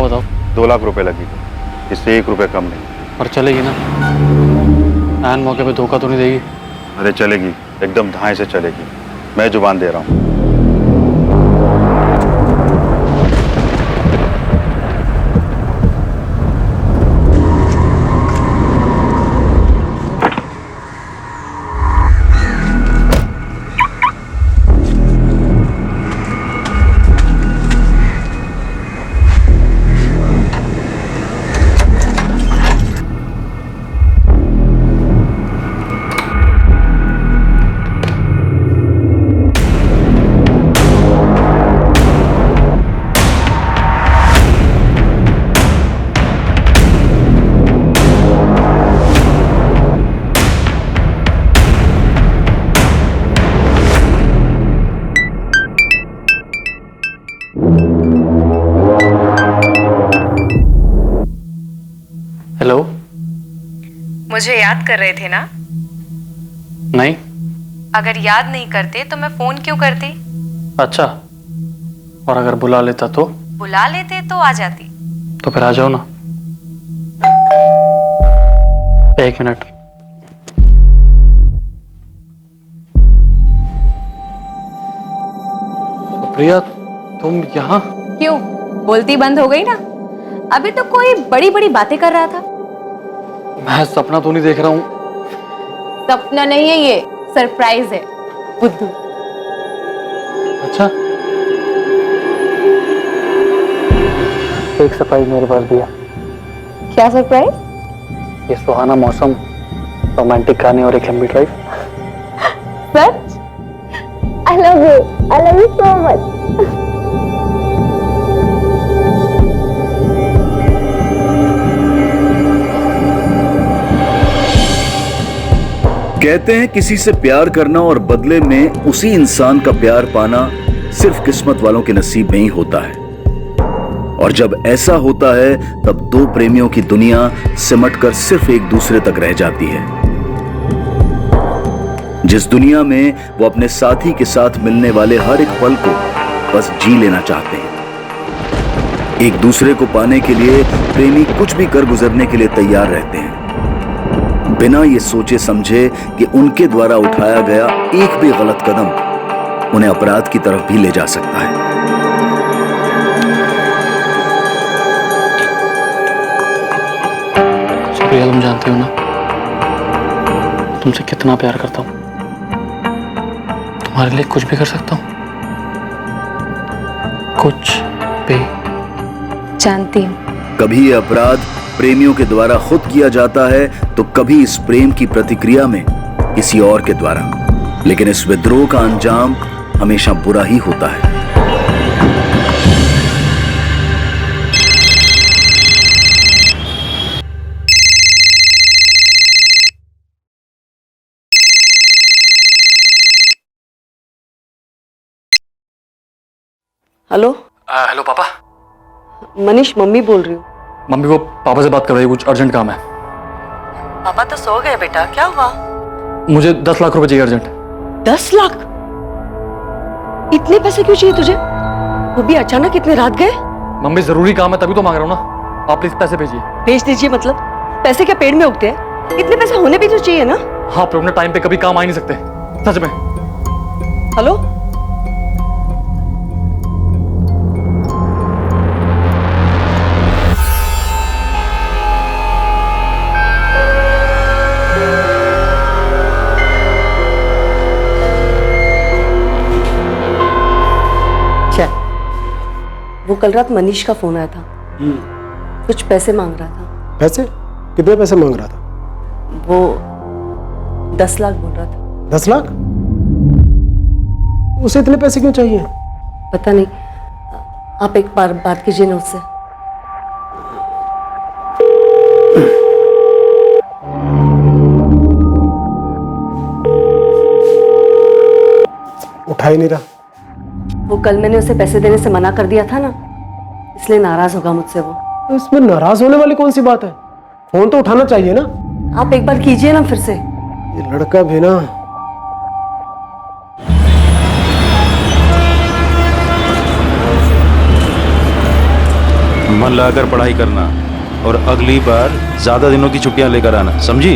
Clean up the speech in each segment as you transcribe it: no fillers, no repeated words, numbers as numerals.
बताओ। 2 लाख रुपए लगेगी, इससे 1 रुपए कम नहीं। पर चलेगी ना? ऐन मौके पे धोखा तो नहीं देगी? अरे चलेगी, एकदम धाए से चलेगी, मैं जुबान दे रहा हूँ। हेलो। मुझे याद कर रहे थे ना? नहीं। अगर याद नहीं करते तो मैं फोन क्यों करती? अच्छा, और अगर बुला लेता तो? बुला लेते तो आ जाती। तो फिर आ जाओ ना। 1 मिनट। प्रिया, तुम यहाँ? क्यों, बोलती बंद हो गई ना? अभी तो कोई बड़ी बड़ी बातें कर रहा था। मैं सपना तो नहीं देख रहा हूँ? सपना नहीं है, ये सरप्राइज है बुद्धू। अच्छा, एक सरप्राइज मेरे पास भी है। क्या सरप्राइज? ये सुहाना मौसम, रोमांटिक गाने और एक लंबी drive. Such? I love you so much. कहते हैं किसी से प्यार करना और बदले में उसी इंसान का प्यार पाना सिर्फ किस्मत वालों के नसीब में ही होता है। और जब ऐसा होता है तब दो प्रेमियों की दुनिया सिमटकर सिर्फ एक दूसरे तक रह जाती है। जिस दुनिया में वो अपने साथी के साथ मिलने वाले हर एक पल को बस जी लेना चाहते हैं। एक दूसरे को पाने के लिए प्रेमी कुछ भी कर गुजरने के लिए तैयार रहते हैं, बिना ये सोचे समझे कि उनके द्वारा उठाया गया एक भी गलत कदम उन्हें अपराध की तरफ भी ले जा सकता है। सुप्रिया, तुम जानती हो ना, तुमसे कितना प्यार करता हूं। तुम्हारे लिए कुछ भी कर सकता हूं, कुछ भी। जानती हूं। कभी ये अपराध प्रेमियों के द्वारा खुद किया जाता है तो कभी इस प्रेम की प्रतिक्रिया में किसी और के द्वारा, लेकिन इस विद्रोह का अंजाम हमेशा बुरा ही होता है। हेलो। हेलो पापा। मनीष, मम्मी बोल रही हूँ। मम्मी को पापा से बात करवाइए, कुछ अर्जेंट काम है। पापा तो सो गए बेटा, क्या हुआ? मुझे 10 लाख रुपए चाहिए अर्जेंट। 10 लाख? इतने पैसे क्यों चाहिए तुझे? वो भी अचानक इतने रात गए? मम्मी, जरूरी काम है तभी तो मांग रहा हूँ ना। आप प्लीज पैसे भेजिए। भेज दीजिए मतलब? पैसे क्या पेड़ में उगते हैं? इतने पैसे होने भी तो चाहिए ना। हाँ, पर अपने टाइम पे कभी काम आ ही नहीं सकते, सच में। हेलो। क्या? वो कल रात मनीष का फोन आया था, कुछ पैसे मांग रहा था। पैसे? कितने पैसे मांग रहा था? वो 10 लाख बोल रहा था। 10 लाख? उसे इतने पैसे क्यों चाहिए? पता नहीं, आप एक बार बात कीजिए ना उससे। उठा ही नहीं रहा। वो कल मैंने उसे पैसे देने से मना कर दिया था ना, इसलिए नाराज होगा मुझसे वो। तो इसमें नाराज होने वाली कौन सी बात है? फोन तो उठाना चाहिए ना। आप एक बार कीजिए ना फिर से। ये लड़का भी ना। मन लगाकर पढ़ाई करना और अगली बार ज्यादा दिनों की छुट्टियां लेकर आना, समझी?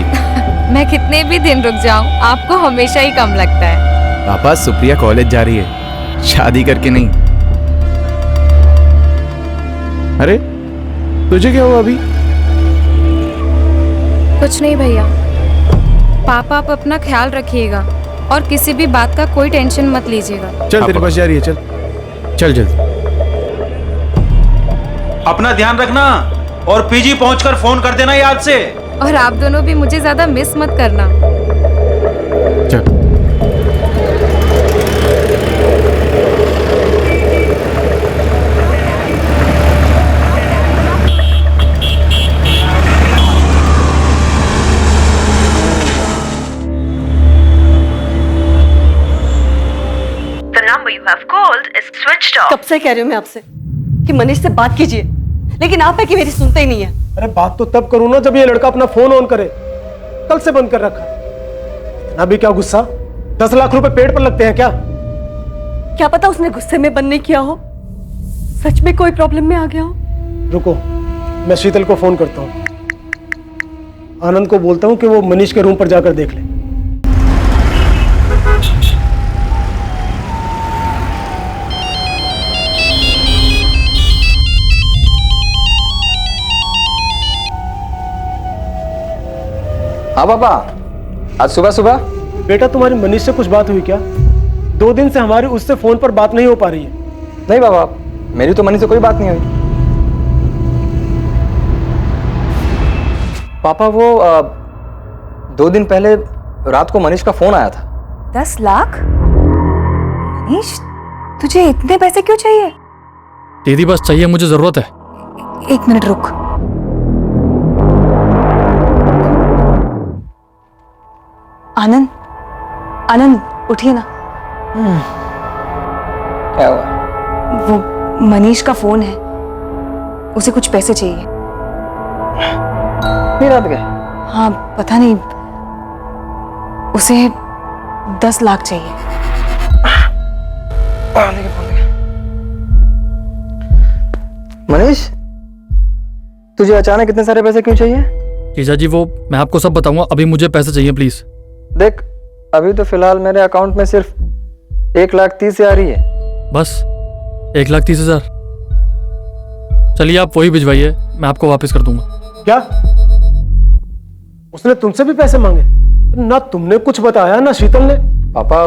मैं कितने भी दिन रुक जाऊं आपको हमेशा ही कम लगता है। पापा, सुप्रिया कॉलेज जा रही है, शादी करके नहीं। अरे तुझे क्या हुआ अभी? कुछ नहीं भैया। पापा आप अपना ख्याल रखिएगा और किसी भी बात का कोई टेंशन मत लीजिएगा। चल, तेरी बस जा रही है, चल चल जल्दी। अपना ध्यान रखना और पीजी पहुंचकर फोन कर देना याद से। और आप दोनों भी मुझे ज्यादा मिस मत करना। चल। कब से कह रही हूँ मैं आपसे कि मनीष से बात कीजिए, लेकिन आप है कि मेरी सुनते ही नहीं है। अरे बात तो तब करूँ ना जब ये लड़का अपना फोन ऑन करे। कल से बंद कर रखा है। इतना भी क्या गुस्सा? 10 लाख रुपए पेड़ पर लगते हैं क्या? क्या पता उसने गुस्से में बंद नहीं किया हो, सच में कोई प्रॉब्लम में आ गया हो। रुको, मैं शीतल को फोन करता हूँ। आनंद को बोलता हूँ कि वो मनीष के रूम पर जाकर देख ले। हाँ पापा, आज सुबह सुबह। बेटा, तुम्हारी मनीष से कुछ बात हुई क्या? 2 दिन से हमारी उससे फोन पर बात नहीं हो पा रही है। नहीं पापा, मेरी तो मनीष से कोई बात नहीं हुई। पापा वो 2 दिन पहले रात को मनीष का फोन आया था। 10 लाख? मनीष, तुझे इतने पैसे क्यों चाहिए? दीदी बस चाहिए, मुझे जरूरत है। 1 मिनट रुक। आनंद, आनंद उठिए ना। क्या हुआ? वो मनीष का फोन है, उसे कुछ पैसे चाहिए। नहीं रात गए? हाँ पता नहीं, उसे 10 लाख चाहिए। मनीष, तुझे अचानक इतने सारे पैसे क्यों चाहिए? जीजा जी, वो मैं आपको सब बताऊंगा, अभी मुझे पैसे चाहिए प्लीज। देख, अभी तो फिलहाल मेरे अकाउंट में सिर्फ 1,30,000 आ रही है। बस 1,30,000? चलिए आप वही भिजवाइए, मैं आपको वापस कर दूंगा। क्या उसने तुमसे भी पैसे मांगे? ना तुमने कुछ बताया ना शीतल ने। पापा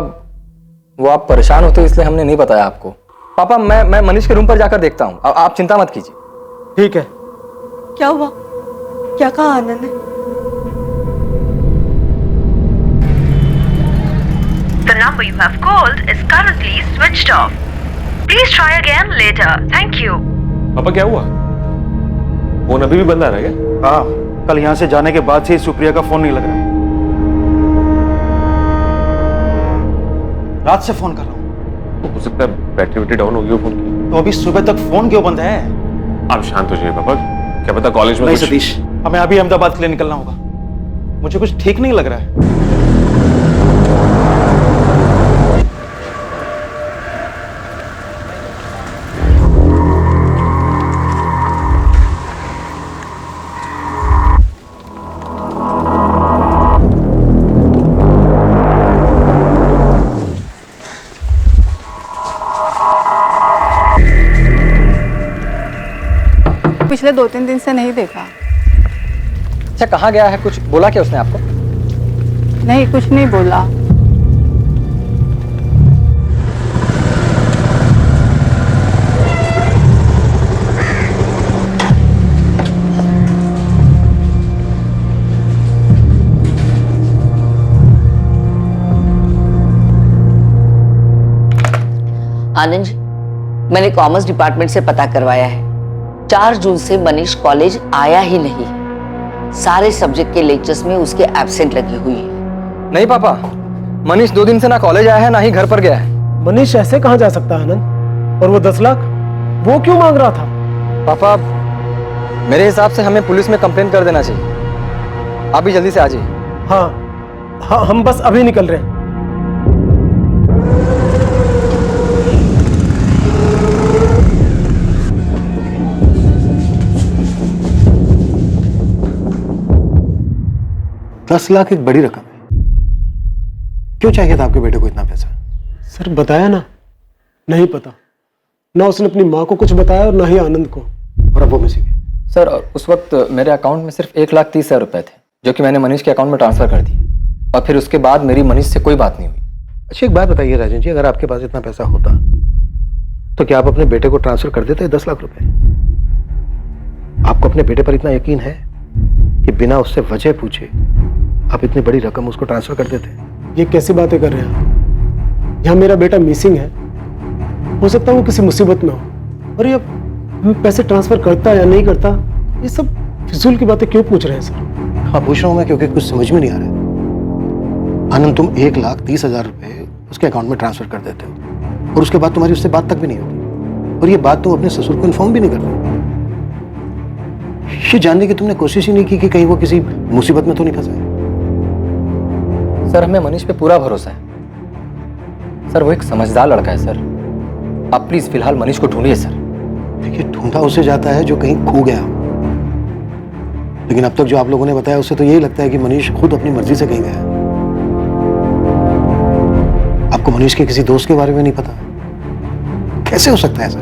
वो आप परेशान होते इसलिए हमने नहीं बताया आपको। पापा मैं मनीष के रूम पर जाकर देखता हूँ, आप चिंता मत कीजिए। ठीक है। क्या हुआ? क्या कहा आनंद ने? The number you have called is currently switched off. Please try again later. Thank you. पापा क्या हुआ? फोन अभी भी बंद आ रहा है क्या? हाँ, कल यहाँ से जाने के बाद से सुप्रिया का फोन नहीं लग रहा। रात से फोन कर रहा हूँ। हो सकता है बैटरी डाउन हो गई हो फोन की। तो अभी सुबह तक फोन क्यों बंद है? आप शांत हो जाइए पापा, क्या पता कॉलेज में नहीं कुछ... सतीश, हमें अभी अहमदाबाद के लिए निकलना होगा। मुझे कुछ ठीक नहीं लग रहा है। पिछले 2-3 दिन से नहीं देखा। अच्छा, कहाँ गया है? कुछ बोला क्या उसने आपको? नहीं, कुछ नहीं बोला। आनंद जी, मैंने कॉमर्स डिपार्टमेंट से पता करवाया है। 4 जून से मनीष कॉलेज आया ही नहीं। सारे सब्जेक्ट के लेक्चर्स में उसके एब्सेंट लगी हुई है। नहीं पापा, मनीष 2 दिन से ना कॉलेज आया है ना ही घर पर गया है। मनीष ऐसे कहाँ जा सकता है आनंद? और वो 10 लाख वो क्यों मांग रहा था? पापा मेरे हिसाब से हमें पुलिस में कंप्लेन कर देना चाहिए। आप भी जल्दी से आ जाइए। हाँ, हम बस अभी निकल रहे हैं। 10 लाख एक बड़ी रकम है। क्यों चाहिए था आपके बेटे को इतना पैसा? सर बताया ना, नहीं पता। ना उसने अपनी माँ को कुछ बताया और ना ही आनंद को। और अब वो मिसिंग है। सर उस वक्त मेरे अकाउंट में सिर्फ 1,30,000 रुपए थे, जो कि मैंने मनीष के अकाउंट में ट्रांसफर कर दिए, और फिर उसके बाद मेरी मनीष से कोई बात नहीं हुई। अच्छा एक बात बताइए राजन जी, अगर आपके पास इतना पैसा होता तो क्या आप अपने बेटे को ट्रांसफर कर देते 10 लाख रुपए? आपको अपने बेटे पर इतना यकीन है कि बिना उससे वजह पूछे आप इतनी बड़ी रकम उसको ट्रांसफर कर देते? ये कैसी बातें कर रहे हैं आप? यहाँ मेरा बेटा मिसिंग है, हो सकता है वो किसी मुसीबत में हो, और ये पैसे ट्रांसफर करता या नहीं करता, ये सब फिजूल की बातें क्यों पूछ रहे हैं सर? हाँ पूछ रहा हूँ मैं, क्योंकि कुछ समझ में नहीं आ रहा है। आनंद, तुम 1,30,000 रुपए उसके अकाउंट में ट्रांसफर कर देते हो और उसके बाद तुम्हारी उससे बात तक भी नहीं होती, और ये बात तुम अपने ससुर को इन्फॉर्म भी नहीं करते। ये जानने की तुमने कोशिश ही नहीं की कि कहीं वो किसी मुसीबत में तो नहीं फंसा है? सर हमें मनीष पे पूरा भरोसा है सर, वो एक समझदार लड़का है सर। आप प्लीज फिलहाल मनीष को ढूंढिए सर। देखिए, ढूंढा उसे जाता है जो कहीं खो गया हो, लेकिन अब तक जो आप लोगों ने बताया उससे तो यही लगता है कि मनीष खुद अपनी मर्जी से कहीं गया है। आपको मनीष के किसी दोस्त के बारे में नहीं पता? कैसे हो सकता है ऐसा?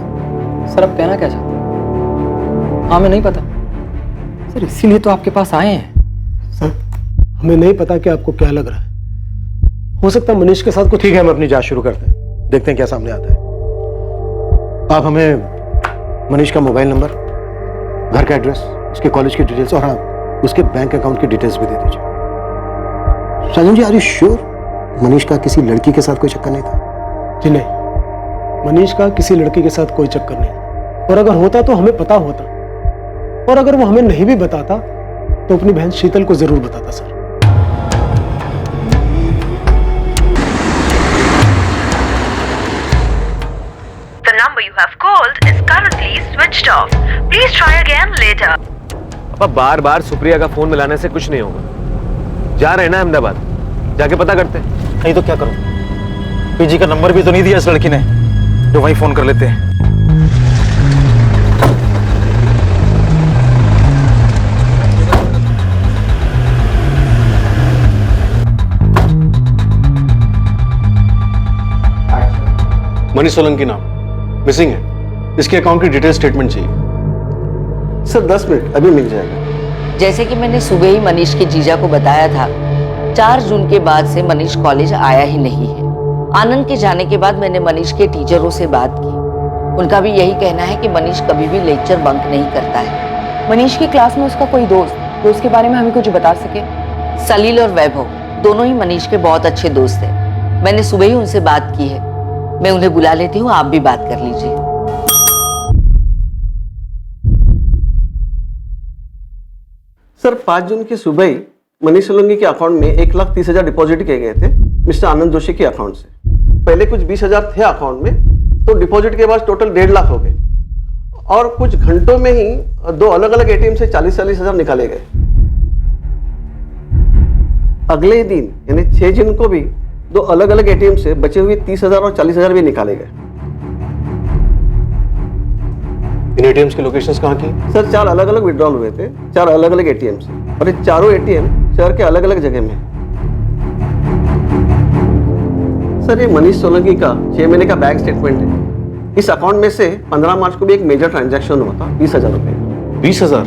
सर आप कहना क्या चाहते हैं? हाँ हमें नहीं पता सर, इसीलिए तो आपके पास आए हैं। सर हमें नहीं पता कि आपको क्या लग रहा है, हो सकता है मनीष के साथ कुछ। ठीक है, हम अपनी जांच शुरू करते हैं, देखते हैं क्या सामने आता है। आप हमें मनीष का मोबाइल नंबर, घर का एड्रेस, उसके कॉलेज की डिटेल्स और हाँ उसके बैंक अकाउंट की डिटेल्स भी दे दीजिए। साजन जी, आर यू श्योर मनीष का किसी लड़की के साथ कोई चक्कर नहीं था? जी नहीं, मनीष का किसी लड़की के साथ कोई चक्कर नहीं, और अगर होता तो हमें पता होता, और अगर वो हमें नहीं भी बताता तो अपनी बहन शीतल को जरूर बताता sir. The number you have called is currently switched off. Please try again later. अब बार बार सुप्रिया का फोन मिलाने से कुछ नहीं होगा। जा रहे हैं ना अहमदाबाद, जाके पता करते हैं। नहीं तो क्या करूं? पीजी का नंबर भी तो नहीं दिया इस लड़की ने, जो वहीं फोन कर लेते हैं। मनीष सोलंकी नाम, मिसिंग है। इसके अकाउंट की डिटेल स्टेटमेंट चाहिए। सर 10 मिनट, अभी मिल जाएगा। जैसे कि मैंने सुबह ही मनीष के जीजा को बताया था, 4 जून के बाद से मनीष कॉलेज आया ही नहीं है। आनंद के जाने के बाद मैंने मनीष के टीचरों से बात की, उनका भी यही कहना है कि मनीष कभी भी लेक्चर बंक नहीं करता है। मनीष की क्लास में उसका कोई दोस्त जो उसके बारे में हमें कुछ बता सके? सलील और वैभव दोनों ही मनीष के बहुत अच्छे दोस्त हैं। मैंने सुबह ही उनसे बात की है, मैं उन्हें बुला लेती हूँ, आप भी बात कर लीजिए। सर 5 जून की सुबह ही मनीष सोलंकी के अकाउंट में 1,30,000 डिपॉजिट किए गए थे मिस्टर आनंद जोशी के अकाउंट से। पहले कुछ 20,000 थे अकाउंट में, तो डिपॉजिट के बाद टोटल 1.5 लाख हो गए, और कुछ घंटों में ही 2 अलग अलग एटीएम से 40,000 निकाले गए। अगले दिन यानी 6 जून को भी 2 अलग अलग एटीएम से बचे हुए 30,000 और 40,000 भी निकाले गए। इन एटीएम्स की लोकेशंस कहाँ की? सर 4 अलग अलग विड्रॉल हुए थे, 4 अलग अलग एटीएम से, और ये चारों एटीएम शहर के अलग अलग जगह में। सर ये मनीष सोलंकी का 6 महीने का बैंक स्टेटमेंट है। इस अकाउंट में से 15 मार्च को भी एक मेजर ट्रांजैक्शन हुआ था 20,000 रुपए। 20,000?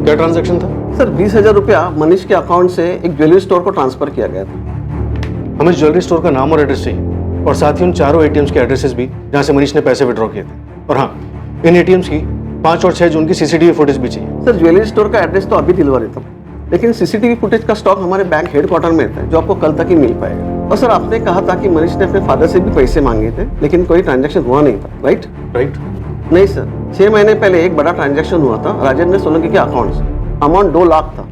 क्या ट्रांजैक्शन था? सर 20,000 रुपया मनीष के अकाउंट से एक ज्वेलरी स्टोर को ट्रांसफर किया गया था। हमें ज्वेलरी स्टोर का नाम और एड्रेस चाहिए, और साथ ही उन चारों एटीएम्स के एड्रेसेस भी जहां से मनीष ने पैसे विड्रॉ किए थे। और हाँ, इन एटीएम्स की 5 और 6 जून की सीसीटीवी फुटेज भी चाहिए। सर ज्वेलरी स्टोर का एड्रेस तो अभी दिलवा देता हूँ, लेकिन सीसीटीवी फुटेज का स्टॉक हमारे बैंक हेडक्वार्टर में रहता है, जो आपको कल तक ही मिल पाएगा। और सर आपने कहा था कि मनीष ने अपने फादर से भी पैसे मांगे थे, लेकिन कोई ट्रांजैक्शन हुआ नहीं था, राइट? नहीं सर, 6 महीने पहले एक बड़ा ट्रांजैक्शन हुआ था राजेंद्र सोलंकी के अकाउंट से। अमाउंट 2 लाख था।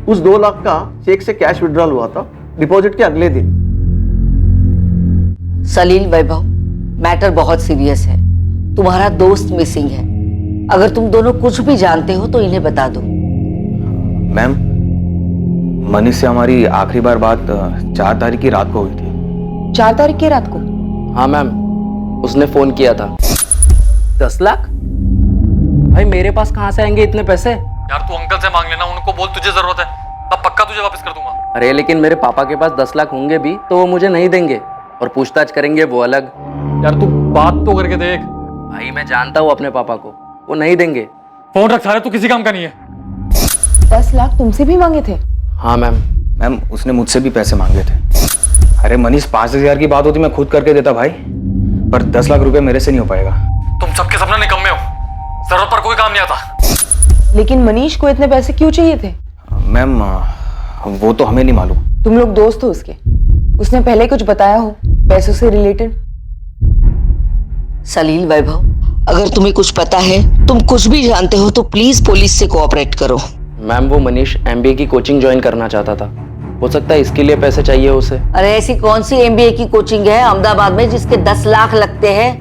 उस 2 लाख का चेक से कैश विड्रॉल हुआ था डिपॉजिट के अगले दिन। सलील, वैभव, मैटर बहुत सीरियस है। तुम्हारा दोस्त मिसिंग है। अगर तुम दोनों कुछ भी जानते हो तो इन्हें बता दो। मैम, मनीष से हमारी आखिरी बार बात 4 तारीख की रात को हुई थी। 4 तारीख की रात को? हाँ मैम, उसने फोन किया था। 10 लाख? भाई मेरे पास कहाँ से आएंगे इतने पैसे? यार तू अंकल से मांग लेना, उनको बोल तुझे जरूरत है। अब पक्का तुझे वापस कर दूंगा। अरे लेकिन मेरे पापा के पास 10 लाख होंगे भी तो वो मुझे नहीं देंगे, और पूछताछ करेंगे वो अलग। यार तू बात तो करके देख। भाई मैं जानता हूँ अपने पापा को, वो नहीं देंगे। फोन रख सारे, तू किसी काम का नहीं है। 10 लाख तुमसे भी मांगे थे? हाँ मैम। मैम उसने मुझसे भी पैसे मांगे थे। अरे मनीष 5,000 की बात होती मैं खुद करके देता भाई, पर 10 लाख रुपए मेरे से नहीं हो पाएगा। तुम सबके सपना निकम्मे हो, जरूरत पर कोई काम नहीं आता। लेकिन मनीष को इतने पैसे क्यों चाहिए थे? मैम वो तो हमें नहीं मालूम। तुम लोग दोस्त हो उसके? उसने पहले कुछ बताया हो पैसों से रिलेटेड? सलील वैभव, अगर तुम्हें कुछ पता है, तुम कुछ भी जानते हो तो प्लीज पुलिस से कोऑपरेट करो। मैम वो मनीष MBA की कोचिंग ज्वाइन करना चाहता था, हो सकता है इसके लिए पैसे चाहिए उसे। अरे ऐसी कौन सी MBA की कोचिंग है अहमदाबाद में जिसके 10 लाख लगते हैं?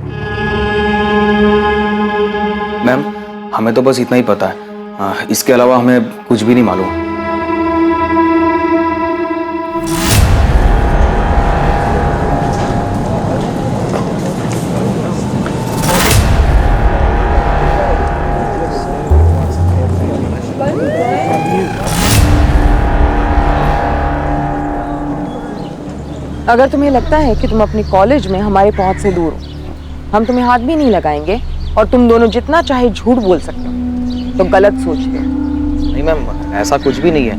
मैम हमें तो बस इतना ही पता है, इसके अलावा हमें कुछ भी नहीं मालूम। अगर तुम्हें लगता है कि तुम अपने कॉलेज में हमारे पहुंच से दूर हो, हम तुम्हें हाथ भी नहीं लगाएंगे और तुम दोनों जितना चाहे झूठ बोल सकते हो, तो गलत सोचते हो। नहीं मैम ऐसा कुछ भी नहीं है,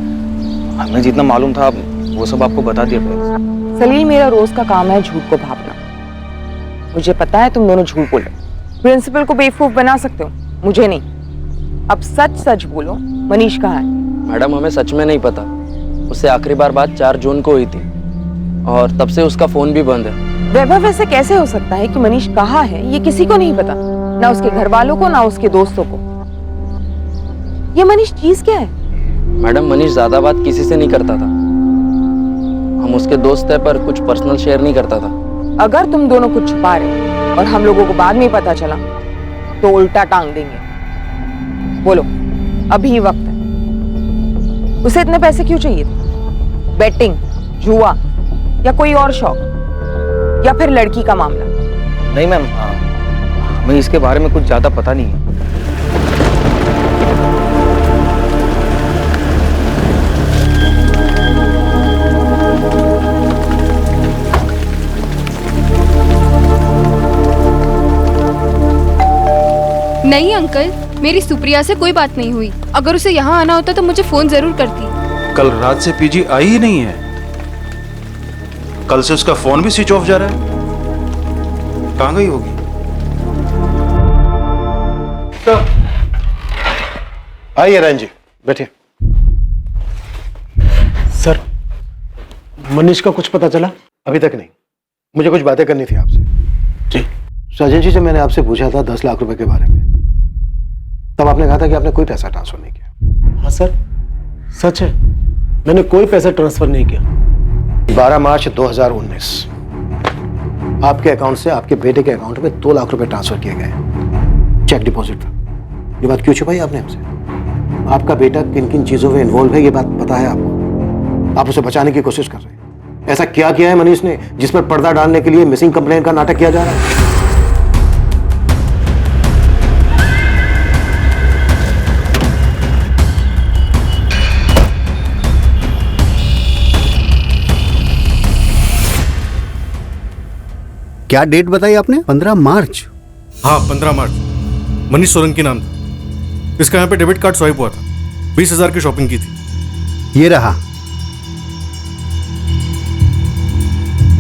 हमें जितना मालूम था वो सब आपको बता दिया पहले। सलील मेरा रोज का काम है झूठ को भापना। मुझे पता है तुम दोनों झूठ बोलो, प्रिंसिपल को बेवकूफ बना सकते हो, मुझे नहीं। अब सच सच बोलो, मनीष कहाँ है? मैडम हमें सच में नहीं पता, उससे आखिरी बार बात 4 जून को हुई थी और तब से उसका फोन भी बंद है। वैभव ऐसे कैसे हो सकता है कि मनीष कहाँ है ये किसी को नहीं पता, ना उसके घर वालों को ना उसके दोस्तों को। ये मनीष चीज क्या है? मैडम मनीष ज्यादा बात किसी से नहीं करता था, हम उसके दोस्त है पर कुछ पर्सनल शेयर नहीं करता था। अगर तुम दोनों कुछ छुपा रहे और हम लोगों को बाद में पता चला तो उल्टा टांग देंगे। बोलो अभी वक्त है। उसे इतने पैसे क्यों चाहिए थे? बेटिंग, जुआ या कोई और शौक, या फिर लड़की का मामला? नहीं मैम हमें इसके बारे में कुछ ज्यादा पता नहीं है। नहीं अंकल, मेरी सुप्रिया से कोई बात नहीं हुई। अगर उसे यहाँ आना होता तो मुझे फोन जरूर करती। कल रात से पीजी आई ही नहीं है, कल से उसका फोन भी स्विच ऑफ जा रहा है। कहाँ गई होगी? आइए रायन जी बैठिए। सर मनीष का कुछ पता चला? अभी तक नहीं, मुझे कुछ बातें करनी थी आपसे। जी। साजन जी से मैंने आपसे पूछा था 10 लाख रुपए के बारे में, तब आपने कहा था कि आपने कोई पैसा ट्रांसफर नहीं किया। हाँ सर सच है, मैंने कोई पैसा ट्रांसफर नहीं किया। 12 मार्च 2019 आपके अकाउंट से आपके बेटे के अकाउंट में 2 लाख रुपए ट्रांसफर किए गए, चेक डिपॉजिट था। ये बात क्यों छुपाई आपने हमसे? आपका बेटा किन किन चीजों में इन्वॉल्व है ये बात पता है आपको, आप उसे बचाने की कोशिश कर रहे हैं। ऐसा क्या किया है मनीष ने जिस पर पर्दा डालने के लिए मिसिंग कंप्लेन का नाटक किया जा रहा है? क्या डेट बताई आपने? 15 मार्च? हाँ 15 मार्च। मनीष सोलंकी नाम था इसका। यहाँ पे डेबिट कार्ड स्वाइप हुआ था, 20,000 की शॉपिंग की थी। ये रहा।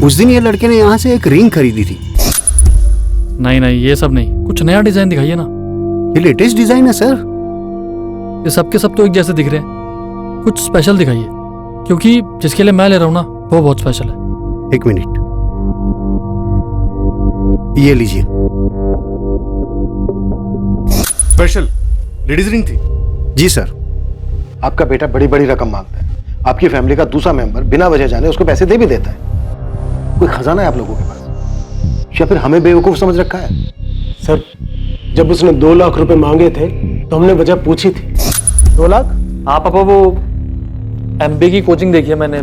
उस दिन ये लड़के ने यहाँ से एक रिंग खरीदी थी। नहीं नहीं ये सब नहीं, कुछ नया डिजाइन दिखाइए ना। ये लेटेस्ट डिजाइन है सर। ये सब के सब तो एक जैसे दिख रहे हैं, कुछ स्पेशल दिखाइए, क्योंकि जिसके लिए मैं ले रहा हूँ ना वो बहुत स्पेशल है। एक मिनट, ये लीजिए। स्पेशल लेडीज रिंग थी? जी सर। आपका बेटा बड़ी बड़ी रकम मांगता है, आपकी फैमिली का दूसरा मेंबर बिना वजह जाने उसको पैसे दे भी देता है। कोई खजाना है आप लोगों के पास, या फिर हमें बेवकूफ समझ रखा है? सर जब उसने 2 लाख रुपए मांगे थे तो हमने वजह पूछी थी। 2 लाख? हाँ पापा, वो MBA की कोचिंग देखी है मैंने,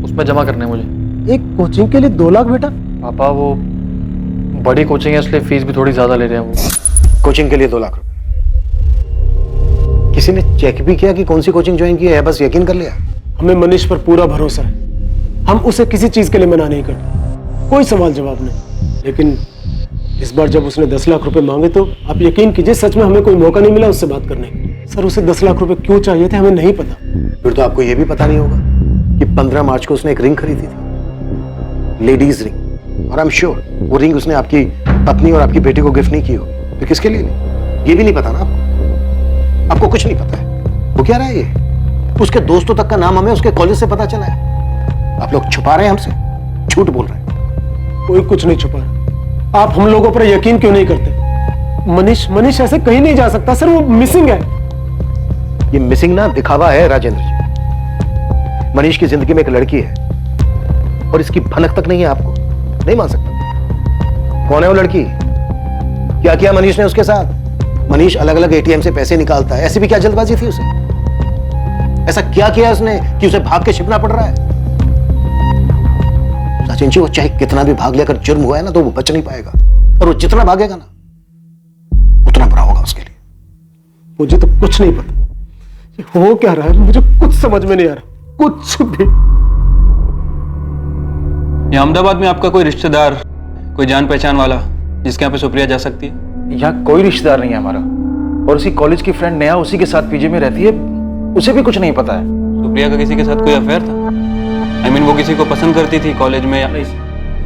उसमें जमा करने मुझे। एक कोचिंग के लिए 2 लाख बेटा? पापा वो बड़ी कोचिंग है इसलिए फीस भी थोड़ी ज्यादा ले रहे हैं वो। कोचिंग के लिए 2 लाख रुपए? किसी ने चेक भी किया कि कौन सी कोचिंग ज्वाइन की है, बस यकीन कर लिया? हमें मनीष पर पूरा भरोसा है। हम उसे किसी चीज के लिए मना नहीं करते, कोई सवाल जवाब नहीं। लेकिन इस बार जब उसने 10 लाख रुपए मांगे तो आप यकीन कीजिए सच में हमें कोई मौका नहीं मिला उससे बात करने का। सर उसे 10 लाख रुपए क्यों चाहिए थे हमें नहीं पता। फिर तो आपको यह भी पता नहीं होगा कि 15 मार्च को उसने एक रिंग खरीदी थी, लेडीज रिंग, और आई एम श्योर वो रिंग उसने आपकी पत्नी और आपकी बेटी को गिफ्ट नहीं की होगी। तो किसके लिए नहीं, ये भी नहीं पता ना आपको कुछ नहीं पता है। वो क्या रहा है ये, उसके दोस्तों तक का नाम हमें उसके कॉलेज से पता चला है। आप लोग छुपा रहे हैं हमसे, झूठ बोल रहे हैं। कोई कुछ नहीं छुपा रहा। आप हम लोगों पर यकीन क्यों नहीं करते? मनीष ऐसे कहीं नहीं जा सकता सर, वो मिसिंग है। ये मिसिंग ना दिखावा है राजेंद्र जी। मनीष की जिंदगी में एक लड़की है और इसकी भनक तक नहीं है, आपको नहीं मान सकता। कौन है वो लड़की, क्या किया मनीष ने उसके साथ? मनीष अलग अलग एटीएम से पैसे निकालता है, ऐसी भी क्या जल्दबाजी थी उसे? ऐसा क्या किया उसने कि उसे भाग के छिपना पड़ रहा है? राजेंद्र जी वो चाहे कितना भी भाग ले, अगर जुर्म हुआ है ना तो वो बच नहीं पाएगा, और वो जितना भागेगा ना उतना बुरा होगा उसके लिए। मुझे तो कुछ नहीं पता ये हो क्या रहा है, मुझे कुछ समझ में नहीं आ रहा, कुछ भी। ये अहमदाबाद में आपका कोई रिश्तेदार, कोई जान पहचान वाला जिसके यहाँ पे सुप्रिया जा सकती है? यहाँ कोई रिश्तेदार नहीं है हमारा, और उसी कॉलेज की फ्रेंड नेहा उसी के साथ पीजी में रहती है, उसे भी कुछ नहीं पता है। सुप्रिया का किसी के साथ कोई अफेयर था? I mean, वो किसी को पसंद करती थी कॉलेज में या नहीं?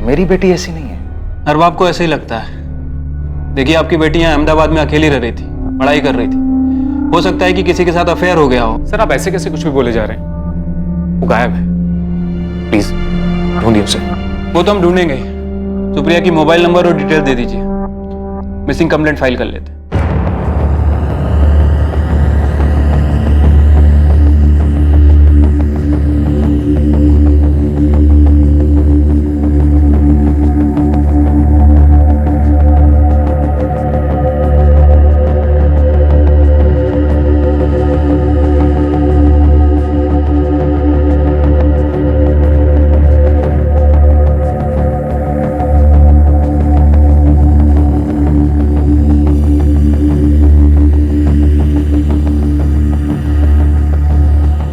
मेरी बेटी ऐसी नहीं है। हर बाप को ऐसे ही लगता है। देखिए आपकी बेटी यहाँ अहमदाबाद में अकेली रह रही थी, पढ़ाई कर रही थी, हो सकता है कि किसी के साथ अफेयर हो गया हो। सर आप ऐसे कैसे कुछ भी बोले जा रहे हैं? वो गायब है, प्लीज ढूंढिए उसे। वो तो हम ढूंढेंगे। सुप्रिया की मोबाइल नंबर और डिटेल दे दीजिए, मिसिंग कंप्लेंट फाइल कर लेते हैं।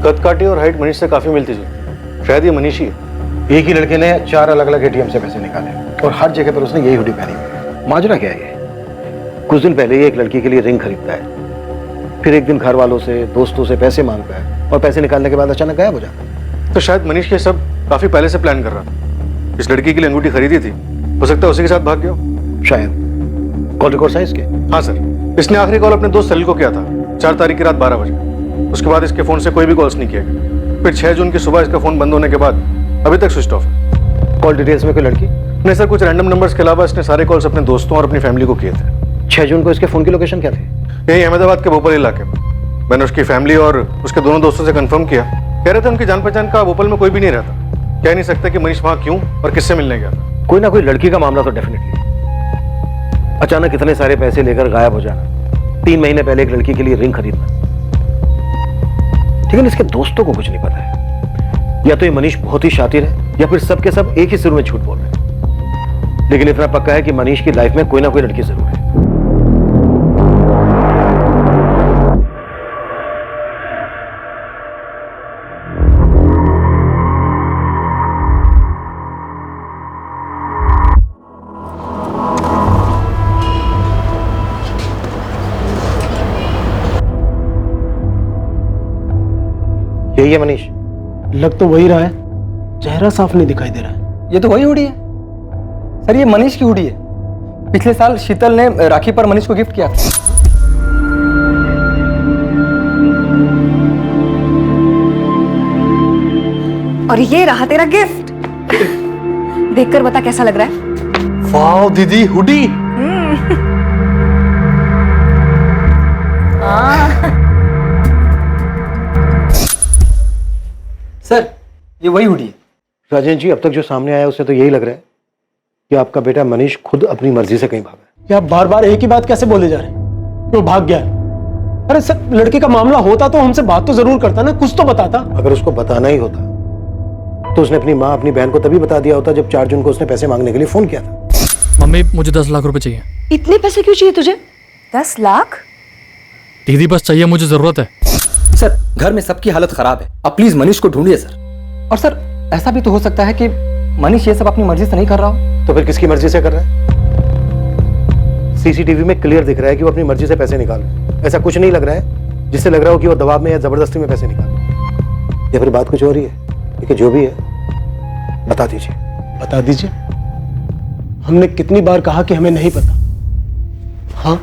कद काठी और हाइट मनीष से काफी मिलती जुलती, शायद ये मनीष ही है। एक ही लड़के ने 4 अलग अलग एटीएम से पैसे निकाले और हर जगह पर उसने यही हुडी पहनी हुई। माजरा क्या है ये? कुछ दिन पहले ये एक लड़की के लिए रिंग खरीदता है, फिर एक दिन घर वालों से दोस्तों से पैसे मांगता है और पैसे निकालने के बाद अचानक गायब हो जाता है। तो शायद मनीष ये सब काफी पहले से प्लान कर रहा था। इस लड़की के लिए अंगूठी खरीदी थी, हो सकता है उसी के साथ भाग गया हो। शायद कॉल रिकॉर्ड है इसके? हाँ सर, इसने आखिरी कॉल अपने दोस्त सलील को किया था 4 तारीख की रात 12 बजे। उसके बाद इसके फोन से कोई भी कॉल्स नहीं किया गया। फिर 6 जून की सुबह इसका फोन बंद होने के बाद अभी तक स्विच ऑफ है। कॉल डिटेल्स में कोई लड़की नहीं सर, कुछ रैंडम नंबर्स के अलावा इसने सारे कॉल्स अपने दोस्तों और अपनी फैमिली को किए थे। 6 जून को इसके फोन की लोकेशन क्या थी? यही अहमदाबाद के भोपाल इलाके में। मैंने उसकी फैमिली और उसके दोनों दोस्तों से कंफर्म किया, कह रहे थे उनकी जान पहचान का भोपाल में कोई भी नहीं रहता। कह नहीं सकते कि मनीष वहां क्यों और किससे मिलने गया था। कोई ना कोई लड़की का मामला तो डेफिनेटली। अचानक इतने सारे पैसे लेकर गायब हो जाना, 3 महीने पहले एक लड़की के लिए रिंग खरीदना, लेकिन इसके दोस्तों को कुछ नहीं पता है। या तो ये मनीष बहुत ही शातिर है या फिर सब के सब एक ही सुर में झूठ बोल रहे हैं। लेकिन इतना पक्का है कि मनीष की लाइफ में कोई ना कोई लड़की जरूर है। यही है मनीष? लग तो वही रहा है, चेहरा साफ नहीं दिखाई दे रहा है। ये तो वही हुडी है सर, ये मनीष की हुडी है। पिछले साल शीतल ने राखी पर मनीष को गिफ्ट किया था। और ये रहा तेरा गिफ्ट। देखकर बता कैसा लग रहा है? वाओ दीदी, हुडी। सर ये वही हुडी है। राजेंद्र जी अब तक जो सामने आया उससे तो यही लग रहा है कि आपका बेटा मनीष खुद अपनी मर्जी से कहीं भागा। क्या बार बार एक ही बात कैसे बोले जा रहे हैं? वो भाग गया है। अरे सर लड़के का मामला होता तो हमसे बात तो जरूर करता ना, कुछ तो बताता। अगर उसको बताना ही होता तो उसने अपनी माँ अपनी बहन को तभी बता दिया होता जब 4 जून को उसने पैसे मांगने के लिए फोन किया था। मम्मी मुझे 10 लाख रुपए चाहिए। इतने पैसे क्यों चाहिए तुझे? 10 लाख? दीदी बस चाहिए, मुझे जरूरत है। सर घर में सबकी हालत खराब है, आप प्लीज मनीष को ढूंढिए सर। और सर ऐसा भी तो हो सकता है कि मनीष ये सब अपनी मर्जी से नहीं कर रहा हो। तो फिर किसकी मर्जी से कर रहा है? सीसीटीवी में क्लियर दिख रहा है कि वो अपनी मर्जी से पैसे निकाल रहे हैं। ऐसा कुछ नहीं लग रहा है जिससे लग रहा हो कि वो दबाव में या जबरदस्ती में पैसे निकाल रहे हैं। या फिर बात कुछ हो रही है? देखिए जो भी है बता दीजिए। बता दीजिए। हमने कितनी बार कहा कि हमें नहीं पता। हाँ,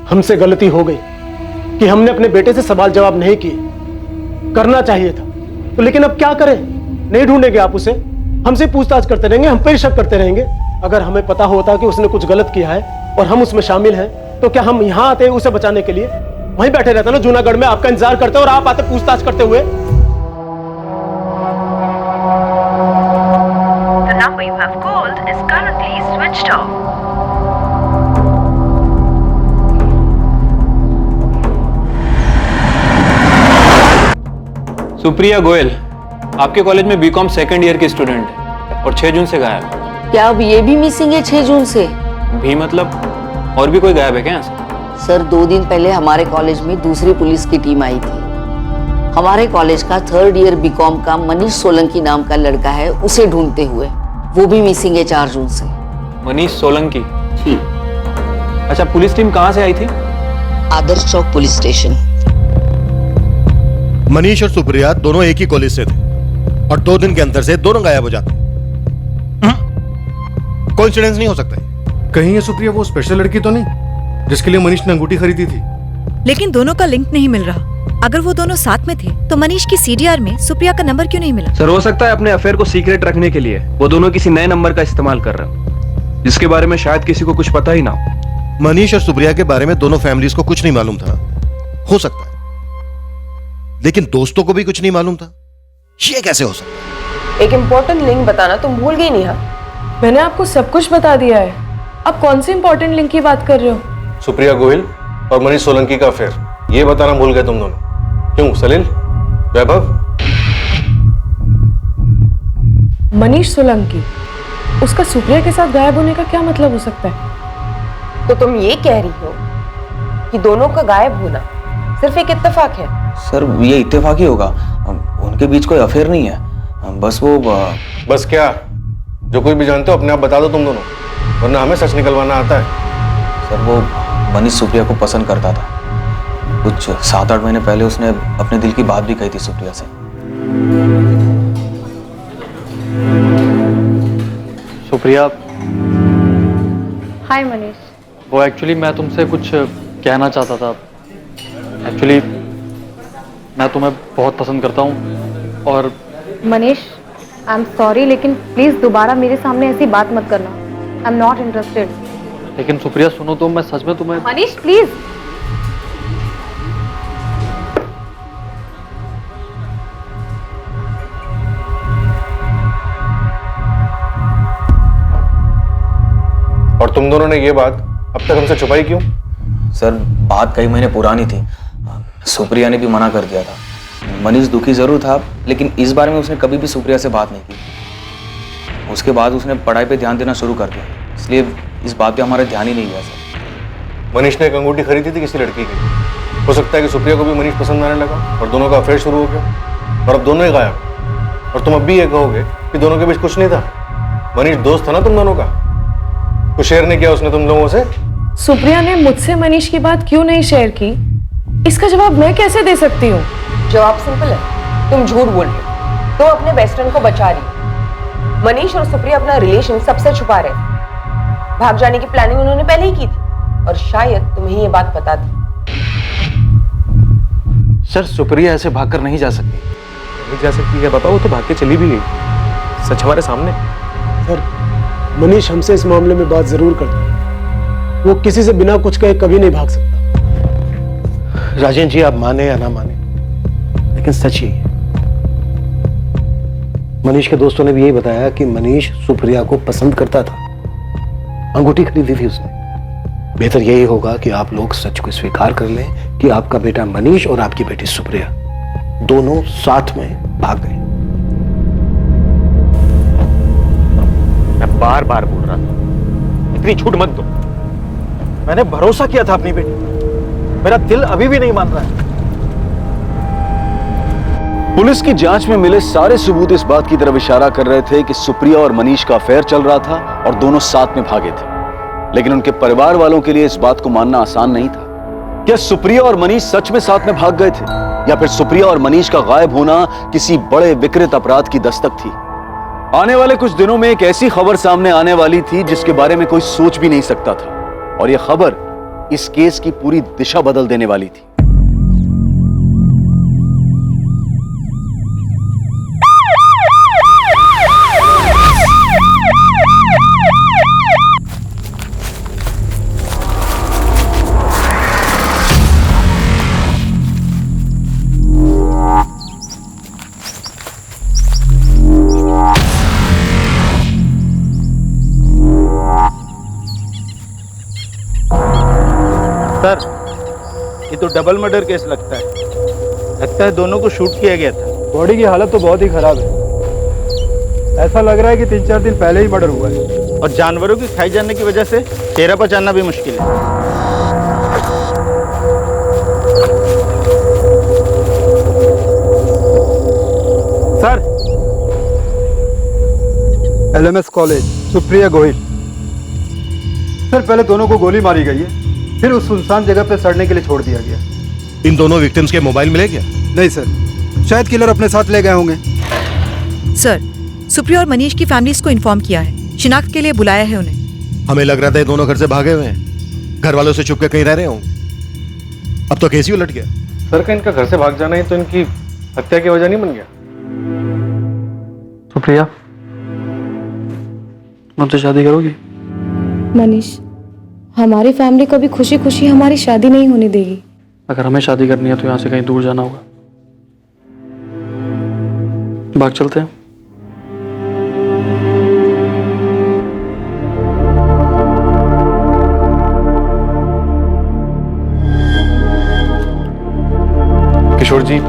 हमसे गलती हो गई कि हमने अपने बेटे से सवाल जवाब नहीं किए। करना चाहिए था तो, लेकिन अब क्या करें? नहीं ढूंढेंगे आप उसे, हमसे पूछताछ करते रहेंगे, हम पे शक करते रहेंगे। अगर हमें पता होता कि उसने कुछ गलत किया है और हम उसमें शामिल हैं, तो क्या हम यहाँ आते उसे बचाने के लिए? वहीं बैठे रहते ना जूनागढ़ में, आपका इंतजार करते और आप आते पूछताछ करते हुए। The number you have called is currently switched off. Supriya Goyal आपके कॉलेज में बीकॉम सेकंड ईयर की स्टूडेंट है और 6 जून से गायब है। क्या अब ये भी मिसिंग है 6 जून से? भी मतलब और भी कोई गायब है क्या यहाँ से? सर 2 दिन पहले हमारे कॉलेज में दूसरी पुलिस की टीम आई थी। हमारे कॉलेज का 3rd ईयर बीकॉम का मनीष सोलंकी नाम का लड़का है, उसे ढूंढते हुए। वो भी मिसिंग है 4 जून से। मनीष सोलंकी? जी। अच्छा, पुलिस टीम कहाँ से आई थी? आदर्श चौक पुलिस स्टेशन। मनीष और सुप्रिया दोनों एक ही कॉलेज से थे और 2 दिन के अंतर से दोनों गायब हो जाते। कोइंसिडेंस नहीं हो सकता है। कहीं ये सुप्रिया वो स्पेशल लड़की तो नहीं जिसके लिए मनीष ने अंगूठी खरीदी थी? लेकिन दोनों का लिंक नहीं मिल रहा। अगर वो दोनों साथ में थे तो मनीष की सीडीआर में सुप्रिया का नंबर क्यों नहीं मिला? सर हो सकता है अपने अफेयर को सीक्रेट रखने के लिए वो दोनों किसी नए नंबर का इस्तेमाल कर रहे हो, जिसके बारे में शायद किसी को कुछ पता ही ना हो। मनीष और सुप्रिया के बारे में दोनों फैमिलीज को कुछ नहीं मालूम था, हो सकता है, लेकिन दोस्तों को भी कुछ नहीं मालूम था। ये कैसे हो सकता है? एक इम्पोर्टेंट लिंक बताना तुम भूल गई नेहा। मैंने आपको सब कुछ बता दिया है, आप कौन सी इंपॉर्टेंट लिंक की बात कर रहे हो? सुप्रिया गोयल और मनीष सोलंकी का अफेयर, ये बताना भूल गए तुम दोनों। क्यों सलील, वैभव? मनीष सोलंकी, उसका सुप्रिया के साथ गायब होने का क्या मतलब हो सकता है? तो तुम ये कह रही हो कि दोनों का गायब होना सिर्फ एक इत्तेफाक है? सर ये इत्तेफाक ही होगा, उनके बीच कोई अफेयर नहीं है, बस वो बस क्या? जो कुछ भी जानते हो अपने आप बता दो तुम दोनों, वरना हमें सच निकलवाना आता है। सर वो मनीष सुप्रिया को पसंद करता था। कुछ 7-8 महीने पहले उसने अपने दिल की बात भी कही थी सुप्रिया से। सुप्रिया। हाय मनीष। वो एक्चुअली मैं तुमसे कुछ कहना चाहता था। एक्चुअली मैं तुम्हें बहुत पसंद करता हूँ और मनीष आई एम सॉरी, लेकिन प्लीज दोबारा मेरे सामने ऐसी बात मत करना। I am not interested. लेकिन सुप्रिया सुनो तो, मैं सच में तुम्हें। मनीष प्लीज। और तुम दोनों ने ये बात अब तक हमसे छुपाई क्यों? सर बात कई महीने पुरानी थी, सुप्रिया ने भी मना कर दिया था। मनीष दुखी जरूर था, लेकिन इस बारे में उसने कभी भी सुप्रिया से बात नहीं की। उसके बाद उसने पढ़ाई पे ध्यान देना शुरू कर दिया, इसलिए इस बात पे हमारा ध्यान ही नहीं गया सर। मनीष ने एक अंगूठी खरीदी थी किसी लड़की की, हो सकता है कि सुप्रिया को भी मनीष पसंद आने लगा और दोनों का अफेयर शुरू हो गया और अब दोनों ही गायब। और तुम अब भी ये कहोगे कि दोनों के बीच कुछ नहीं था? मनीष दोस्त था ना तुम दोनों का, कुछ शेयर नहीं किया उसने तुम लोगों से? सुप्रिया ने मुझसे मनीष की बात क्यों नहीं शेयर की, इसका जवाब मैं कैसे दे सकती हूँ? जवाब सिंपल है, तुम झूठ बोल रही हो, तुम अपने बेस्ट फ्रेंड को बचा रही हो। मनीष और सुप्रिया अपना रिलेशन सबसे छुपा रहे, भाग जाने की प्लानिंग उन्होंने पहले ही की थी और शायद तुम्हें ये बात पता थी। सर सुप्रिया ऐसे भागकर नहीं जा सकती। नहीं जा सकती है बाबा, वो तो भाग के चली भी गई, सच हमारे सामने। सर मनीष हमसे इस मामले में बात जरूर करता है, वो किसी से बिना कुछ कहे कभी नहीं भाग सकता। राजेंद्र जी आप माने या ना माने, लेकिन सच ही है। मनीष के दोस्तों ने भी यही बताया कि मनीष सुप्रिया को पसंद करता था, अंगूठी खरीदी थी उसने। बेहतर यही होगा कि आप लोग सच को स्वीकार कर लें कि आपका बेटा मनीष और आपकी बेटी सुप्रिया दोनों साथ में भाग गए। मैं बार बार बोल रहा था इतनी छूट मत दो। मैंने भरोसा किया था अपनी बेटी, मेरा दिल अभी भी नहीं मान रहा है। पुलिस की जांच में मिले सारे सबूत इस बात की तरफ इशारा कर रहे थे कि सुप्रिया और मनीष का अफेयर चल रहा था और दोनों साथ में भागे थे। लेकिन उनके परिवार वालों के लिए इस बात को मानना आसान नहीं था। क्या सुप्रिया और मनीष सच में साथ में भाग गए थे, या फिर सुप्रिया और मनीष का गायब होना किसी बड़े विकृत अपराध की दस्तक थी? आने वाले कुछ दिनों में एक ऐसी खबर सामने आने वाली थी जिसके बारे में कोई सोच भी नहीं सकता था, और यह खबर इस केस की पूरी दिशा बदल देने वाली थी। सर, ये तो डबल मर्डर केस लगता है दोनों को शूट किया गया था। बॉडी की हालत तो बहुत ही खराब है। ऐसा लग रहा है कि 3-4 दिन पहले ही मर्डर हुआ है। और जानवरों की खाई जाने की वजह से चेहरा पहचानना भी मुश्किल है। Sir, LMS college, Supriya Gohil. Sir, पहले दोनों को गोली मारी गई है, फिर उस सुनसान जगह पे सड़ने के लिए छोड़ दिया गया। इन दोनों विक्टिम्स के मोबाइल मिले क्या? नहीं सर, शायद किलर अपने साथ ले गए होंगे। सर, सुप्रिया और मनीष की फैमिलीज को इन्फॉर्म किया है, शिनाख्त के लिए बुलाया है उन्हें। हमें लग रहा था ये दोनों घर से भागे हुए हैं, घर वालों से छुप के कहीं रह रहे होंगे। अब तो केस ही उलट गया। सर, का इनका घर से भाग जाना ही तो इनकी हत्या की वजह नहीं बन गया? सुप्रिया, मुझसे शादी करोगी? मनीष, हमारी फैमिली कभी खुशी खुशी हमारी शादी नहीं होने देगी। अगर हमें शादी करनी है तो यहाँ से कहीं दूर जाना होगा। भाग चलते हैं। किशोर जी,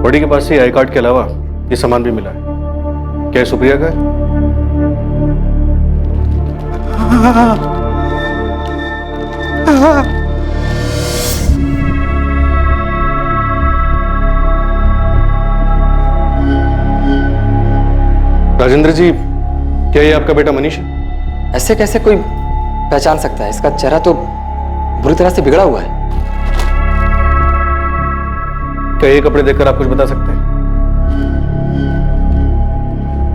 बॉडी के पास से आई कार्ड के अलावा ये सामान भी मिला है। क्या ये सुप्रिया का है? राजेंद्र जी, क्या ये आपका बेटा मनीष है? ऐसे कैसे कोई पहचान सकता है? इसका चेहरा तो बुरी तरह से बिगड़ा हुआ है। क्या ये कपड़े देखकर आप कुछ बता सकते हैं?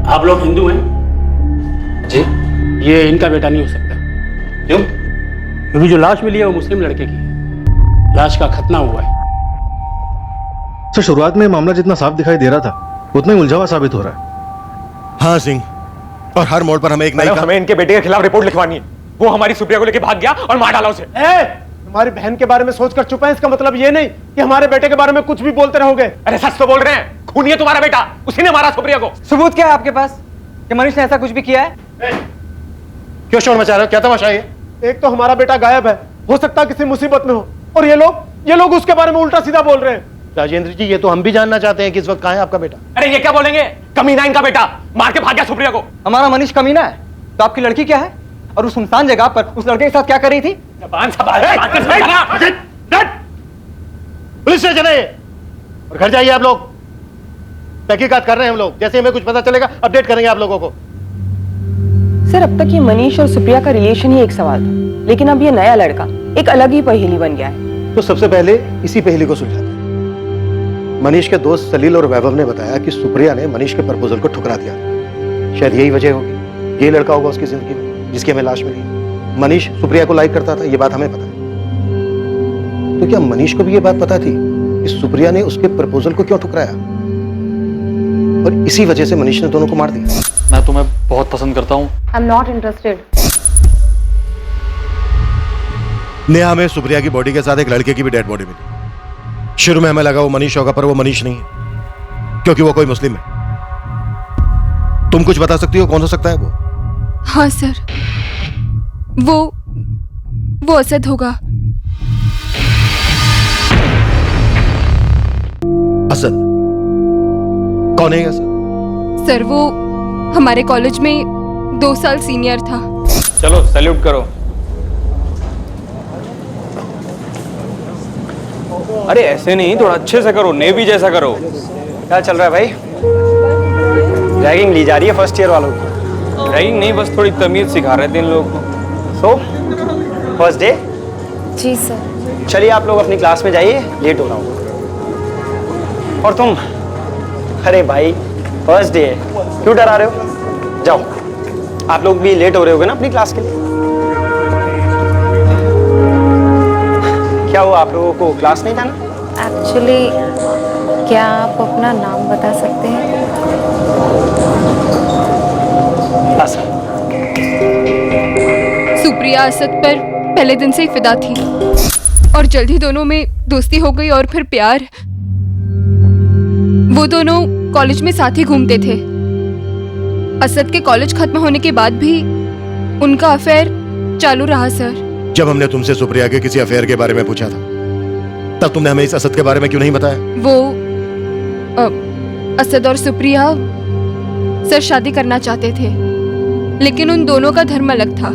आप लोग हिंदू हैं? जी। ये इनका बेटा नहीं हो सकता। क्यों? क्योंकि जो लाश मिली है वो मुस्लिम लड़के की है। लाश का खतना हुआ है। सर, शुरुआत में मामला जितना साफ दिखाई दे रहा था उतना ही उलझा साबित हो रहा है। हाँ सिंह, और हर मोड़ पर हमें एक नई हमें इनके बेटे के खिलाफ रिपोर्ट लिखवानी है। वो हमारी सुप्रिया को लेके भाग गया और मार डाला उसे। हमारी बहन के बारे में सोचकर चुप है, इसका मतलब ये नहीं कि हमारे बेटे के बारे में कुछ भी बोलते रहोगे। अरे सच तो बोल रहे हैं, खूनी है तुम्हारा बेटा, उसी ने मारा सुप्रिया को। सबूत क्या है आपके पास कि मनीष ने ऐसा कुछ भी किया है? क्यों शोर मचा रहे हो? क्या तमाशा है? एक तो हमारा बेटा गायब है, हो सकता है किसी मुसीबत में हो, और ये लोग उसके बारे में उल्टा सीधा बोल रहे हैं। राजेंद्र जी, ये तो हम भी जानना चाहते हैं कि इस वक्त कहाँ है आपका बेटा। अरे ये क्या बोलेंगे, कमीना इनका बेटा, मार के भाग गया सुप्रिया को। हमारा मनीष कमीना है तो आपकी लड़की क्या है? और उस सुनसान जगह पर उस लड़के के साथ क्या कर रही थी? पुलिस स्टेशन है और घर जाइए आप लोग। तहकीकात कर रहे हैं हम लोग, जैसे हमें कुछ पता चलेगा अपडेट करेंगे आप लोगों को। सर, अब तक ये मनीष और सुप्रिया का रिलेशन ही एक सवाल था, लेकिन अब ये नया लड़का एक अलग ही पहेली बन गया है। तो सबसे पहले इसी पहेली को सुलझाते हैं। मनीष के दोस्त सलील और वैभव ने बताया कि सुप्रिया ने मनीष के प्रपोजल को ठुकरा दिया। शायद यही वजह होगी, ये लड़का होगा उसकी जिंदगी में जिसकी हमें लाश मिली। मनीष सुप्रिया को लाइक करता था, ये बात हमें पता है। तो क्या मनीष को भी ये बात पता थी कि सुप्रिया ने उसके प्रपोजल को क्यों ठुकराया, और इसी वजह से मनीष ने दोनों को मार दिया? मैं तुम्हें बहुत पसंद करता हूँ। I am not interested. Neha में सुप्रिया की बॉडी के साथ एक लड़के की भी डेड बॉडी मिली। शुरू में हमें लगा वो मनीष होगा, पर वो मनीष नहीं है, क्योंकि वो कोई मुस्लिम है। तुम कुछ बता सकती हो कौन हो सकता है वो? हाँ सर, वो असद होगा। असद? कौन है असद? सर, वो हमारे कॉलेज में 2 साल सीनियर था। चलो सैल्यूट करो। अरे ऐसे नहीं, थोड़ा अच्छे से करो, नेवी जैसा करो। क्या चल रहा है भाई? रैगिंग ली जा रही है फर्स्ट ईयर वालों की? रैगिंग नहीं, बस थोड़ी तमीज सिखा रहे थे इन लोग को। So first day? जी सर। चलिए आप लोग अपनी क्लास में जाइए, लेट हो रहा हूँ। और तुम, अरे भाई फर्स्ट डे है, क्यों डरा रहे हो? जाओ, आप लोग भी लेट हो रहे होगे ना अपनी क्लास के लिए। क्या हुआ, आप लोगों को क्लास नहीं जाना? एक्चुअली क्या आप अपना नाम बता सकते हैं? सुप्रिया असद पर पहले दिन से ही फिदा थी और जल्द ही दोनों में दोस्ती हो गई और फिर प्यार। वो दोनों कॉलेज में साथ ही घूमते थे। असद के कॉलेज खत्म होने के बाद भी उनका अफेयर चालू रहा सर। जब हमने तुमसे सुप्रिया के किसी अफेयर के बारे में पूछा था तब तुमने हमें इस असद के बारे में क्यों नहीं बताया? वो असद और सुप्रिया सर शादी करना चाहते थे, लेकिन उन दोनों का धर्म अलग था।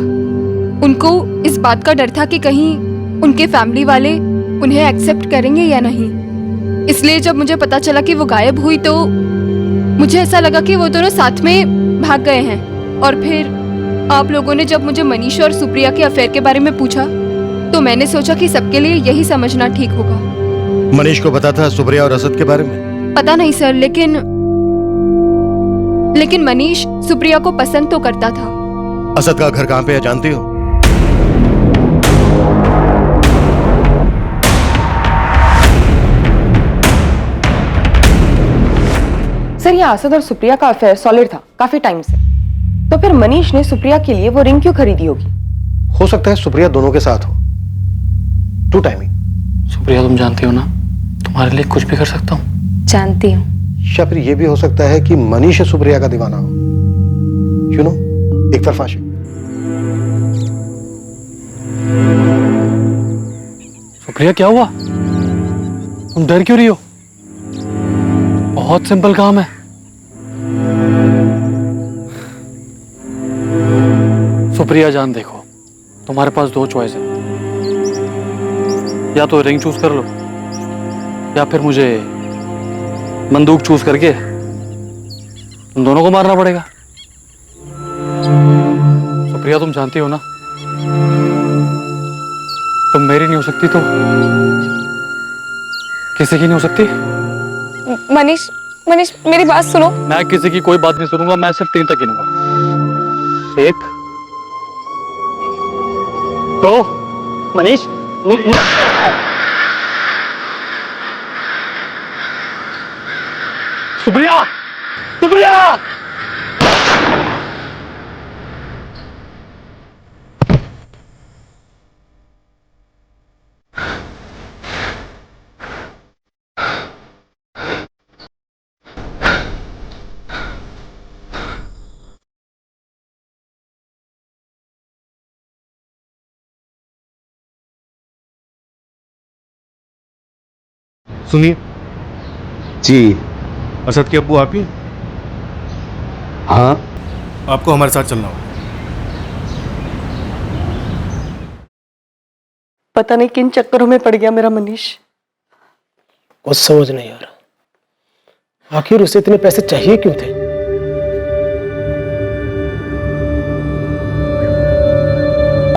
उनको इस बात का डर था कि कहीं उनके फैमिली वाले उन्हें एक्सेप्ट करेंगे या नहीं। इसलिए जब मुझे पता चला कि वो गायब हुई तो मुझे ऐसा लगा कि वो दोनों साथ में भाग गए हैं। और फिर आप लोगों ने जब मुझे मनीष और सुप्रिया के अफेयर के बारे में पूछा तो मैंने सोचा कि सबके लिए यही समझना ठीक होगा। मनीष को पता था सुप्रिया और असद के बारे में? पता नहीं सर, लेकिन मनीष सुप्रिया को पसंद तो करता था। असद का घर कहाँ पे है जानती हो? सर ये असद और सुप्रिया का अफेयर सॉलिड था काफी टाइम से, तो फिर मनीष ने सुप्रिया के लिए वो रिंग क्यों खरीदी होगी? हो सकता है सुप्रिया दोनों के साथ हो, टू टाइमिंग। सुप्रिया तुम जानती हो ना, तुम्हारे लिए कुछ भी कर सकता हूँ। जानती हूँ। या फिर ये भी हो सकता है कि मनीष सुप्रिया का दीवाना हो, यू नो, एक तरफा आशिक। सुप्रिया क्या हुआ? तुम डर क्यों रही हो? बहुत सिंपल काम है। सुप्रिया जान देखो, तुम्हारे पास दो चॉइस है, या तो रिंग चूज कर लो या फिर मुझे बंदूक चूज करके तुम दोनों को मारना पड़ेगा। सुप्रिया तुम जानती हो ना, तुम मेरी नहीं हो सकती तो किसी की नहीं हो सकती। मनीष मेरी बात सुनो। मैं किसी की कोई बात नहीं सुनूंगा, मैं सिर्फ 3 तक गिनूंगा। 1 2 मनीष सुप्रिया सुप्रिया सुनिए जी, असद के अब्बू आप ही? हाँ। आपको हमारे साथ चलना होगा। पता नहीं किन चक्करों में पड़ गया मेरा मनीष। कुछ समझ नहीं आ रहा, आखिर उसे इतने पैसे चाहिए क्यों थे?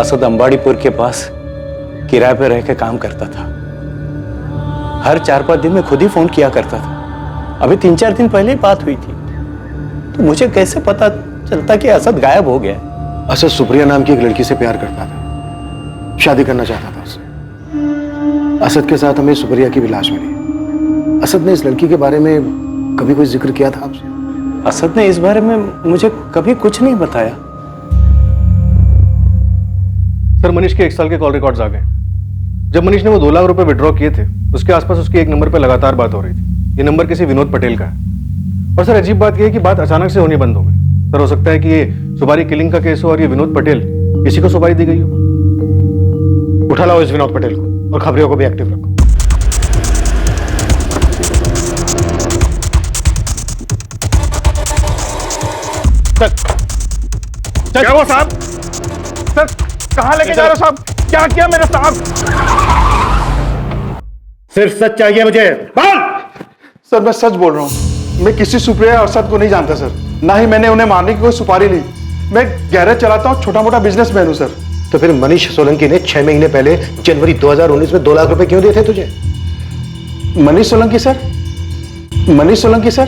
असद अंबाड़ीपुर के पास किराए पे रह के काम करता था। हर 4-5 दिन में खुद ही फोन किया करता था। अभी 3-4 दिन पहले ही बात हुई थी, तो मुझे कैसे पता चलता कि असद गायब हो गया? असद सुप्रिया नाम की एक लड़की से प्यार करता था, शादी करना चाहता था उससे। असद के साथ हमें सुप्रिया की भी लाश मिली। असद ने इस लड़की के बारे में कभी कोई जिक्र किया था आपसे? असद ने इस बारे में मुझे कभी कुछ नहीं बताया। सर, मनीष के 1 साल के कॉल रिकॉर्ड्स आ गए। जब मनीष ने वो 2 लाख रुपए विड्रॉ किए थे, उसके आसपास उसके एक नंबर पे लगातार बात हो रही थी। ये नंबर किसी विनोद पटेल का है। और सर अजीब बात यह है कि बात अचानक से होनी बंद हो गई। सर हो सकता है कि ये सुपारी किलिंग का केस हो और ये विनोद पटेल, किसी को सुपारी दी गई हो। उठा लाओ इस विनोद पटेल को और खबरियों को भी एक्टिव रखो। क्या हुआ साहब? सर कहाँ लेके जा रहे हो साहब? क्या किया मेरे साहब? सिर्फ सच चाहिए मुझे। बोल। सर मैं सच बोल रहा हूँ, मैं किसी सुप्रिया और अरशद को नहीं जानता सर, ना ही मैंने उन्हें मारने की कोई सुपारी ली। मैं गैरेज चलाता हूँ, छोटा मोटा बिजनेसमैन हूँ सर। तो फिर मनीष सोलंकी ने 6 महीने पहले जनवरी 2019 में 2 लाख रुपए क्यों दिए थे तुझे? मनीष सोलंकी सर? मनीष सोलंकी सर?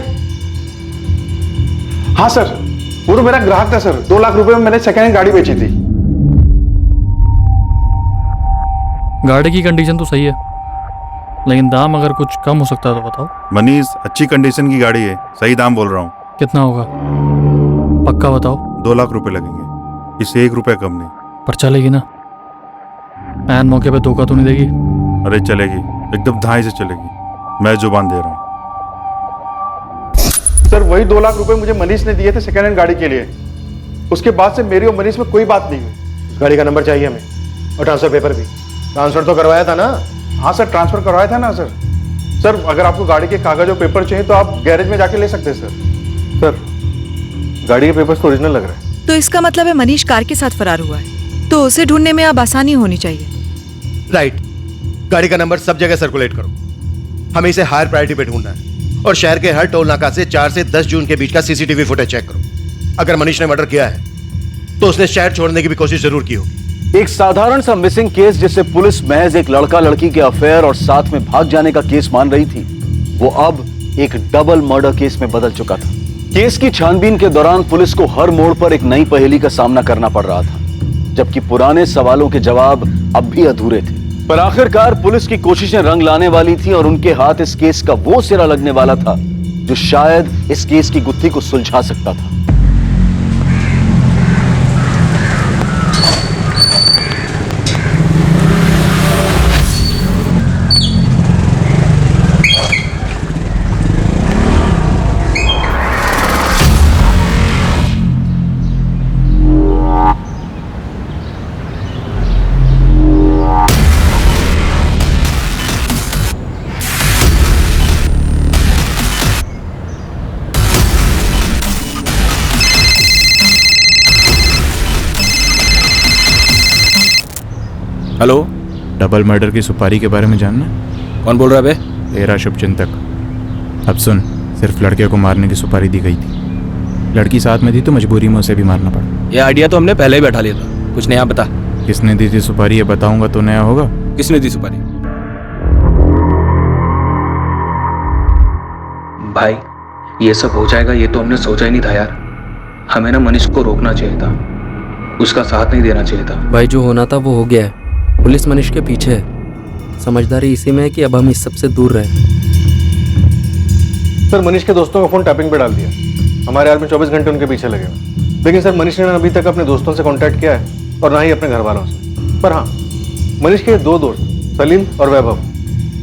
हाँ सर, वो तो मेरा ग्राहक था सर। 2 लाख रुपए में मैंने सेकेंड हैंड गाड़ी बेची थी। गाड़ी की कंडीशन तो सही है, लेकिन दाम अगर कुछ कम हो सकता है तो बताओ। मनीष, अच्छी कंडीशन की गाड़ी है, सही दाम बोल रहा हूँ। कितना होगा पक्का बताओ। 2 लाख रुपए लगेंगे, इससे 1 रुपया कम नहीं। पर चलेगी ना? ऐन मौके पे धोखा तो नहीं देगी? अरे चलेगी, एकदम धाई से चलेगी, मैं जुबान दे रहा हूँ। सर वही 2 लाख रुपए मुझे मनीष ने दिए थे सेकेंड हैंड गाड़ी के लिए। उसके बाद से मेरी और मनीष में कोई बात नहीं हुई। उस गाड़ी का नंबर चाहिए हमें, और ट्रांसफर पेपर भी। ट्रांसफर तो करवाया था ना? हाँ सर, ट्रांसफर करवाया था ना सर। सर अगर आपको गाड़ी के कागज और पेपर चाहिए तो आप गैरेज में जाके ले सकते हैं सर। सर गाड़ी के पेपर्स तो ओरिजिनल लग रहे हैं। तो इसका मतलब है मनीष कार के साथ फरार हुआ है, तो उसे ढूंढने में अब आसानी होनी चाहिए। राइट, गाड़ी का नंबर सब जगह सर्कुलेट करो। हमें इसे हायर प्रायोरिटी पे ढूंढना है, और शहर के हर टोल नाका से 4 से 10 जून के बीच का सीसीटीवी फुटेज चेक करो। अगर मनीष ने मर्डर किया है तो उसने शहर छोड़ने की भी कोशिश जरूर की होगी। एक साधारण सा मिसिंग केस जिसे पुलिस महज एक लड़का लड़की के अफेयर और साथ में भाग जाने का केस मान रही थी, वो अब एक डबल मर्डर केस में बदल चुका था। केस की छानबीन के दौरान पुलिस को हर मोड़ पर एक नई पहेली का सामना करना पड़ रहा था, जबकि पुराने सवालों के जवाब अब भी अधूरे थे। पर आखिरकार पुलिस की कोशिशें रंग लाने वाली थी और उनके हाथ इस केस का वो सिरा लगने वाला था जो शायद इस केस की गुत्थी को सुलझा सकता था। हेलो, डबल मर्डर की सुपारी के बारे में जानना? कौन बोल रहा है बे? तेरा शुभचिंतक। अब सुन, सिर्फ लड़के को मारने की सुपारी दी गई थी। लड़की साथ में थी तो मजबूरी में उसे भी मारना पड़ा। ये आइडिया तो हमने पहले ही बैठा लिया था। कुछ नया बता। किसने दी थी सुपारी ये बताऊंगा तो नया होगा। किसने दी सुपारी? भाई ये सब हो जाएगा ये तो हमने सोचा ही नहीं था यार। हमें ना मनीष को रोकना चाहिए था, उसका साथ नहीं देना चाहिए था। भाई जो होना था वो हो गया है। पुलिस मनीष के पीछे है। समझदारी इसी में है कि अब हम इस सबसे दूर रहे। सर मनीष के दोस्तों का फोन टैपिंग पे डाल दिया। हमारे आदमी 24 घंटे उनके पीछे लगे हुए। लेकिन सर मनीष ने अभी तक अपने दोस्तों से कांटेक्ट किया है और ना ही अपने घर वालों से। पर हाँ, मनीष के 2 दोस्त सलीम और वैभव,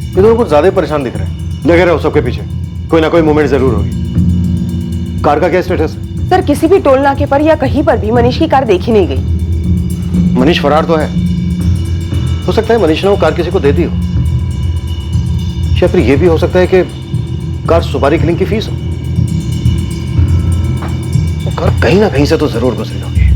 ये दोनों कुछ ज्यादा परेशान दिख रहे हैं। लगे रहो सबके पीछे, कोई ना कोई मूवमेंट जरूर होगी। कार का क्या स्टेटस है? सर किसी भी टोल नाके पर या कहीं पर भी मनीष की कार देखी नहीं गई। मनीष फरार तो है, हो सकता है मनीष ने वो कार किसी को दे दी हो, या फिर ये भी हो सकता है कि कार सुपारी किलिंग की फीस हो। वो कार कहीं ना कहीं से तो जरूर गुजरी होगी।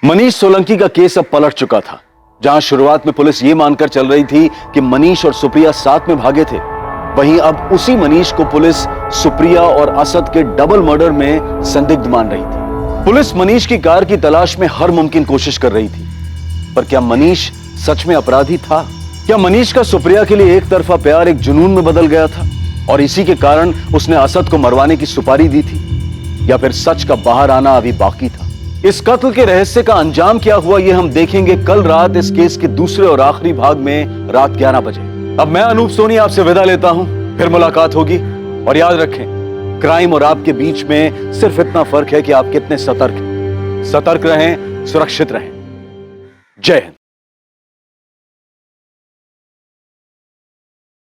मनीष सोलंकी का केस अब पलट चुका था। जहां शुरुआत में पुलिस ये मानकर चल रही थी कि मनीष और सुप्रिया साथ में भागे थे, वहीं अब उसी मनीष को पुलिस सुप्रिया और असद के डबल मर्डर में संदिग्ध मान रही थी। पुलिस मनीष की कार की तलाश में हर मुमकिन कोशिश कर रही थी, पर क्या मनीष सच में अपराधी था? क्या मनीष का सुप्रिया के लिए एक तरफा प्यार एक जुनून में बदल गया था और इसी के कारण उसने असद को मरवाने की सुपारी दी थी? या फिर सच का बाहर आना अभी बाकी था? इस कत्ल के रहस्य का अंजाम क्या हुआ ये हम देखेंगे कल रात इस केस के दूसरे और आखिरी भाग में रात 11 बजे। अब मैं अनूप सोनी आपसे विदा लेता हूं, फिर मुलाकात होगी। और याद रखें, क्राइम और आपके बीच में सिर्फ इतना फर्क है कि आप कितने सतर्क हैं। सतर्क रहें, सुरक्षित रहें। जय हिंद।